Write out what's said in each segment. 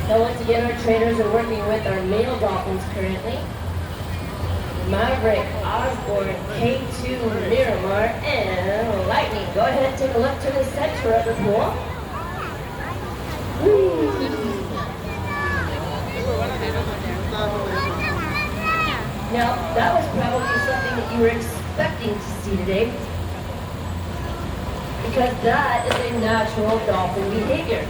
Now once again, our trainers are working with our male dolphins currently. Maverick, Osborne, K2, Miramar, and Lightning. Go ahead and take a look to the center of the pool. Now, that was probably something that you were expecting to see today, because that is a natural dolphin behavior.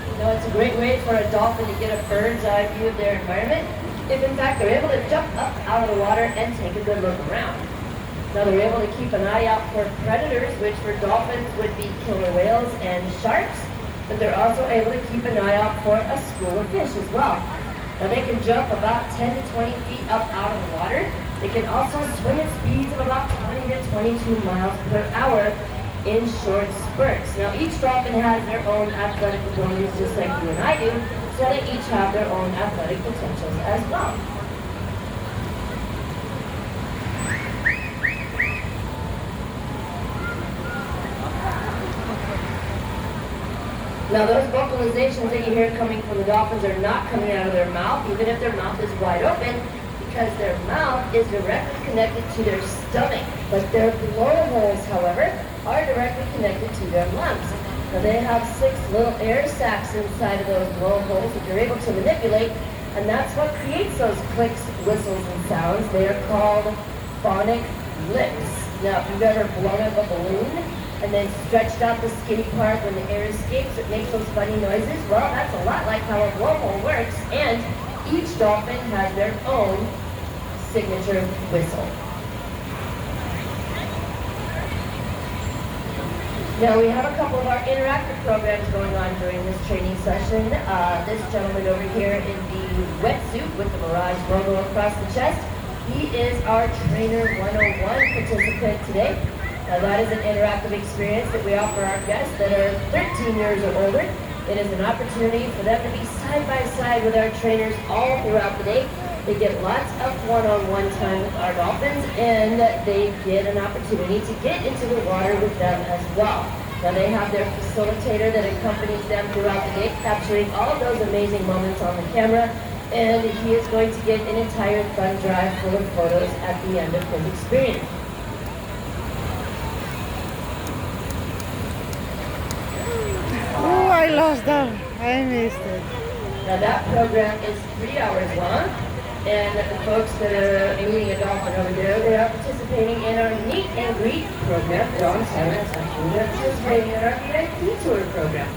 You know, it's a great way for a dolphin to get a bird's eye view of their environment, if in fact they're able to jump up out of the water and take a good look around. Now they're able to keep an eye out for predators, which for dolphins would be killer whales and sharks, but they're also able to keep an eye out for a school of fish as well. Now they can jump about 10 to 20 feet up out of the water. They can also swim at speeds of about 20 to 22 miles per hour in short spurts. Now each dolphin has their own athletic abilities just like you and I do, so they each have their own athletic potentials as well. Now those vocalizations that you hear coming from the dolphins are not coming out of their mouth, even if their mouth is wide open, because their mouth is directly connected to their stomach. But their blowholes, however, are directly connected to their lungs. Now they have 6 little air sacs inside of those blowholes that they're able to manipulate, and that's what creates those clicks, whistles, and sounds. They are called phonic lips. Now if you've ever blown up a balloon and then stretched out the skinny part when the air escapes, it makes those funny noises. Well, that's a lot like how a blowhole works, and each dolphin has their own signature whistle. Now we have a couple of our interactive programs going on during this training session. This gentleman over here in the wetsuit with the Mirage logo across the chest, he is our Trainer 101 participant today. Now that is an interactive experience that we offer our guests that are 13 years or older. It is an opportunity for them to be side by side with our trainers all throughout the day. They get lots of one-on-one time with our dolphins, and they get an opportunity to get into the water with them as well. Now they have their facilitator that accompanies them throughout the day, capturing all of those amazing moments on the camera, and he is going to get an entire thumb drive full of photos at the end of his experience. Oh, I lost that. I missed it. Now that program is 3 hours long, and the folks that are meeting a dolphin over there, they are participating in our meet and greet program. Dawn Simon's actually they're participating in our VIP tour program.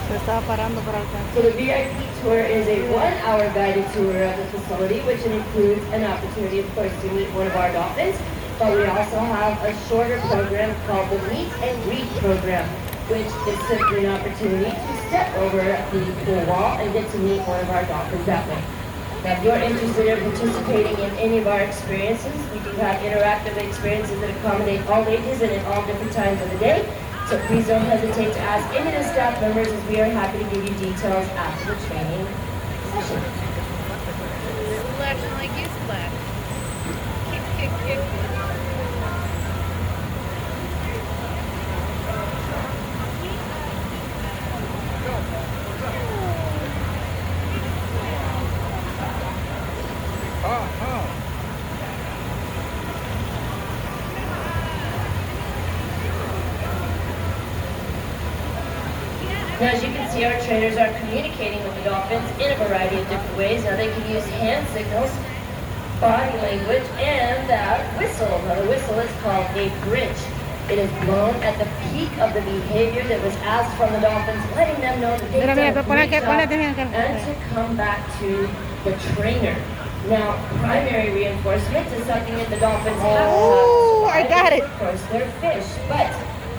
Se estaba parando para alcanzar. So the VIP tour is a 1-hour guided tour of the facility, which includes an opportunity, of course, to meet one of our dolphins. But we also have a shorter program called the Meet and Greet program, which is simply an opportunity to step over the pool wall and get to meet one of our dolphins that way. Now, if you're interested in participating in any of our experiences, we do have interactive experiences that accommodate all ages and at all different times of the day. So please don't hesitate to ask any of the staff members, as we are happy to give you details after the training session. Splash like you splash. Kick, kick, kick. Now, as you can see, our trainers are communicating with the dolphins in a variety of different ways. Now, they can use hand signals, body language, and that whistle. Now, the whistle is called a bridge. It is blown at the peak of the behavior that was asked from the dolphins, letting them know that they've done a great job and to come back to the trainer. Now, primary reinforcement is something that the dolphins have to have. Oh, I got it. Of course, they're fish, but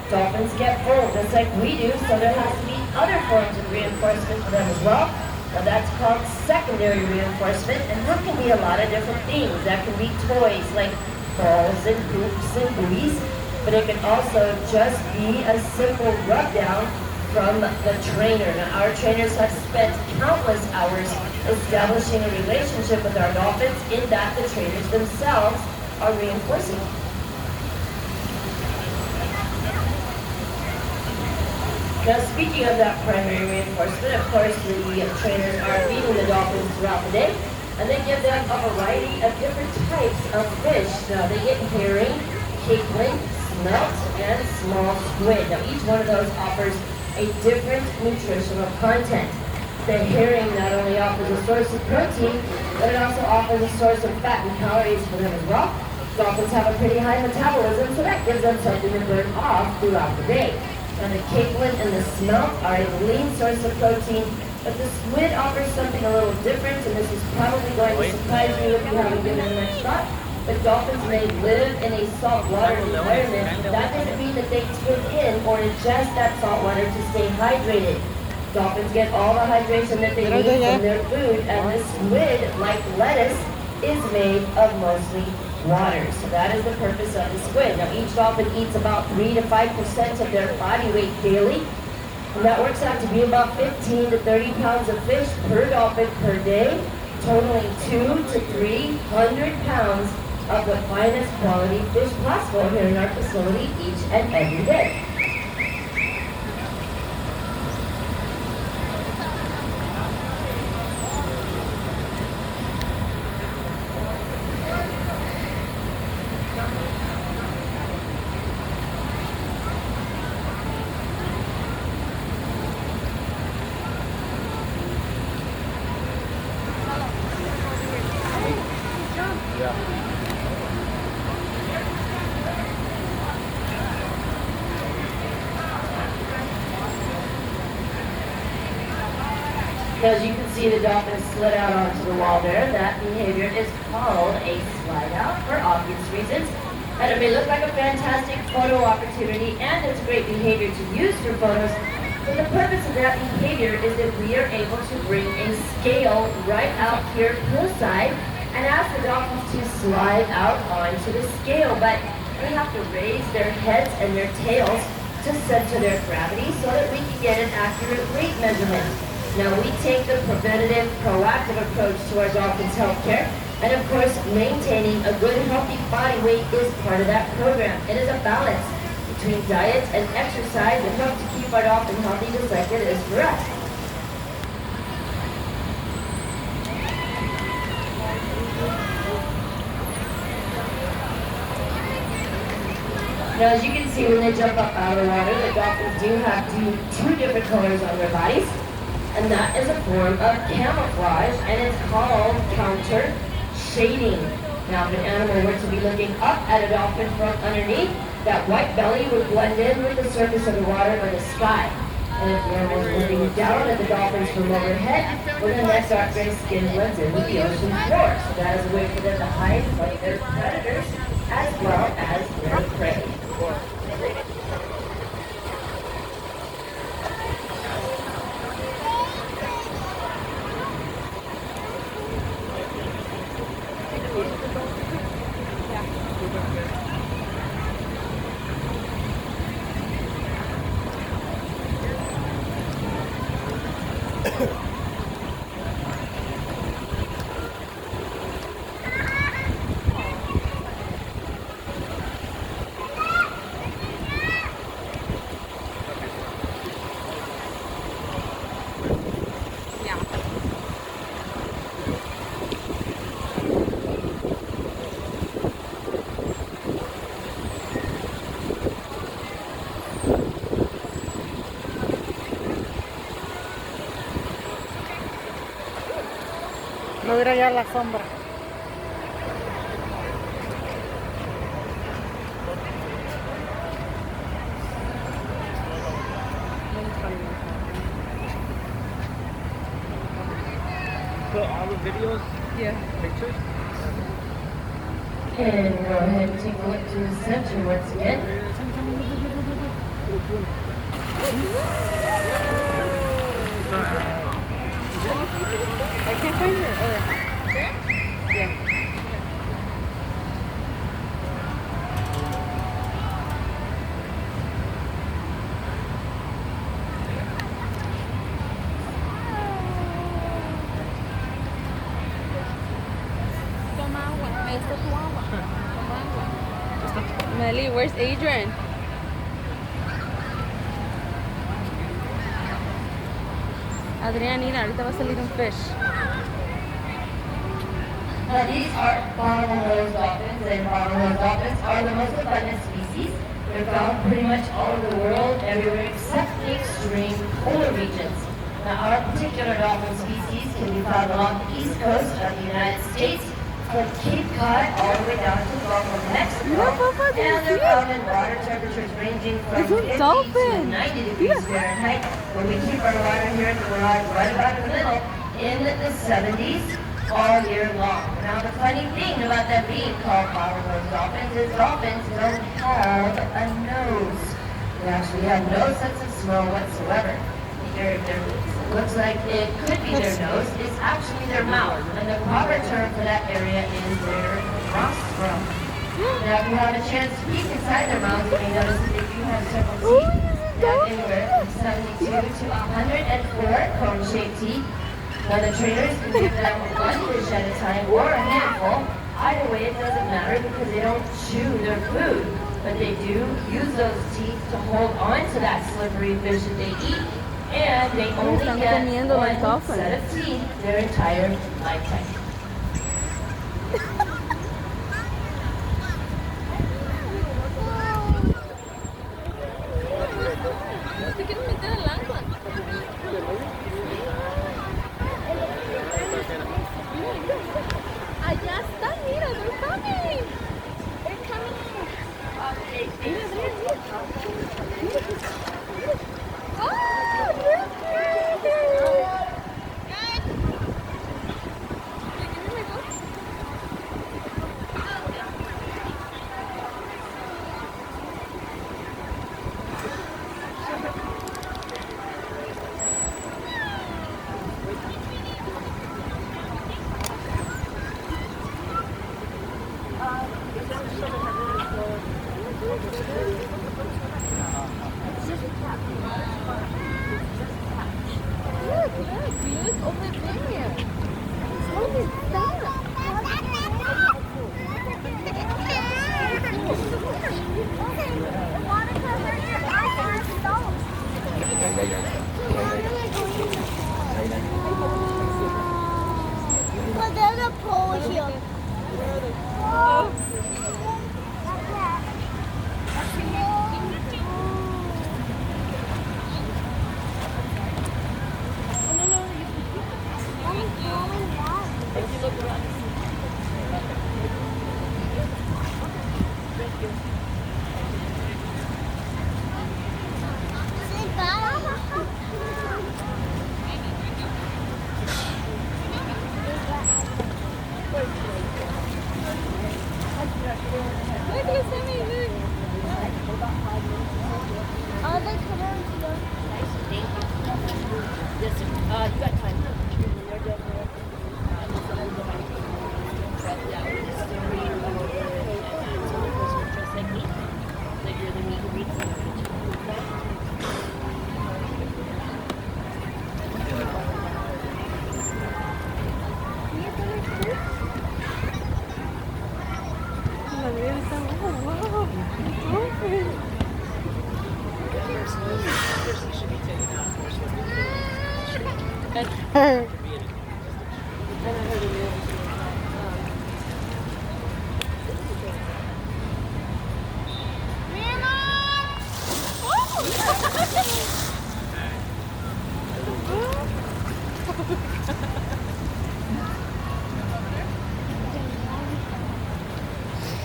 dolphins get full just like we do, so there has to be other forms of reinforcement for them as well. Now that's called secondary reinforcement, and that can be a lot of different things. That can be toys like balls and hoops and buoys, but it can also just be a simple rub down from the trainer. Now, our trainers have spent countless hours establishing a relationship with our dolphins in that the trainers themselves are reinforcing. Now, speaking of that primary reinforcement, of course, the trainers are feeding the dolphins throughout the day, and they give them a variety of different types of fish. Now, they get herring, cakeling, smelt, and small squid. Now, each one of those offers a different nutritional content. The herring not only offers a source of protein, but it also offers a source of fat and calories for them as well. Dolphins have a pretty high metabolism, so that gives them something to burn off throughout the day. Now, the cakelet and the smelt are a lean source of protein, but the squid offers something a little different, and this is probably going to surprise you if you haven't given it much thought. But dolphins may live in a saltwater environment, but that doesn't mean that they take in or ingest that salt water to stay hydrated. Dolphins get all the hydration that they need from their food, and the squid, like lettuce, is made of mostly water. So that is the purpose of the squid. Now, each dolphin eats about 3 to 5% of their body weight daily. And that works out to be about 15 to 30 pounds of fish per dolphin per day, totaling 200 to 300 pounds of the finest quality fish possible here in our facility each and every day. As you can see, the dolphin slid out onto the wall there. That behavior is called a slide out for obvious reasons. And it may look like a fantastic photo opportunity, and it's great behavior to use for photos. But the purpose of that behavior is that we are able to bring a scale right out here poolside and ask the dolphins to slide out onto the scale. But they have to raise their heads and their tails to center their gravity so that we can get an accurate weight measurement. Now, we take the preventative, proactive approach to our dolphins' health care, and of course, maintaining a good, healthy body weight is part of that program. It is a balance between diet and exercise that helps to keep our dolphin healthy just like it is for us. Now, as you can see, when they jump up out of the water, the dolphins do have two different colors on their bodies. And that is a form of camouflage, and it's called counter shading. Now, if an animal were to be looking up at a dolphin from underneath, that white belly would blend in with the surface of the water or the sky. And if the animal is looking down at the dolphins from overhead, well, then that dark gray skin blends in with the ocean floor. So that is a way for them to hide from their predators as well as their prey. Lo diré ya en la sombra. So all the videos, pictures. And go ahead and take a look to the center once again. I can't find her. Yeah. Where's Adrian? Adrianina, ahorita va a salir un fish. Now these are bottlenose dolphins, and bottlenose dolphins are the most abundant species. They're found pretty much all over the world, everywhere except the extreme polar regions. Now our particular dolphin species can be found along the east coast of the United States, from Cape Cod all the way down to the Gulf of Mexico. Mira, Papa, do you And they're see it? found in water temperatures ranging from It's a 50 dolphin. to 90 degrees Fahrenheit, where we keep our water here at the Mirage right about in the middle in the 70s all year long. Now the funny thing about them being called bottlenose dolphins is dolphins don't have a nose. They actually have no sense of smell whatsoever. It looks like it could be their nose. It's actually their mouth. And the proper term for that area is their rostrum. Now if you have a chance to peek inside their mouths, you may notice that they do have several teeth. They have anywhere from 72 to 104 cone-shaped teeth. Now the trainers can give them one fish at a time or a handful. Either way, it doesn't matter because they don't chew their food. But they do use those teeth to hold on to that slippery fish that they eat. And they only Están get comiendo los one dolphins. set of teeth their entire lifetime. Se quieren meter al agua. Allá están, mira, they're coming. They're coming. Mira, mira, mira. Oh, they're cute. Give me my book. Look, over there. What is that? But there's a pole here. Look, Sammy, look. All the colors here. Yes, you got time.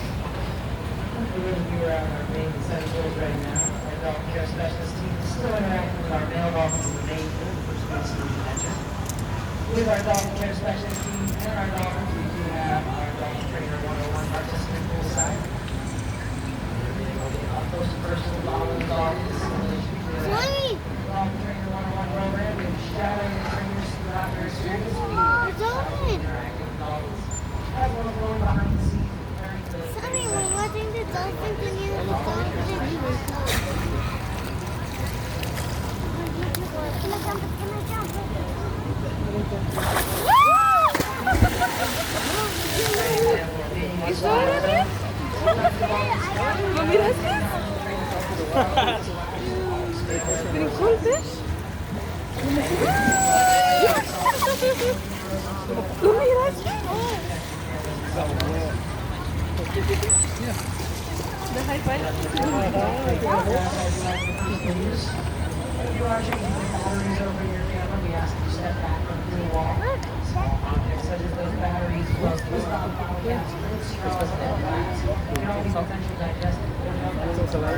We are on our main centers right now. Our adult care specialist team is still interacting with our male dolphins in the main pool, which is the mentioned. With our dolphin care specialist team and our dolphins, we do have our dolphin trainer 101 participant poolside. Our first personal dolphin dolphins Johnny! dolphin trainer 101 program. We have shadowing the trainers throughout their experience. We Dolphin! interact with dolphins. As well as going behind the scenes, preparing for the Sammy, we're watching the dolphin thingy that was going to the viewers. Can I jump? Can I jump? You saw it, Adrian? ¿No miraste? ¿Brincó el pez? ¿No miraste? The high five. If you are changing the batteries over your camera, we ask that you step back from the wall. Small objects such as those batteries will stop bottle caps, straws, and glass. Can all be potential digestive or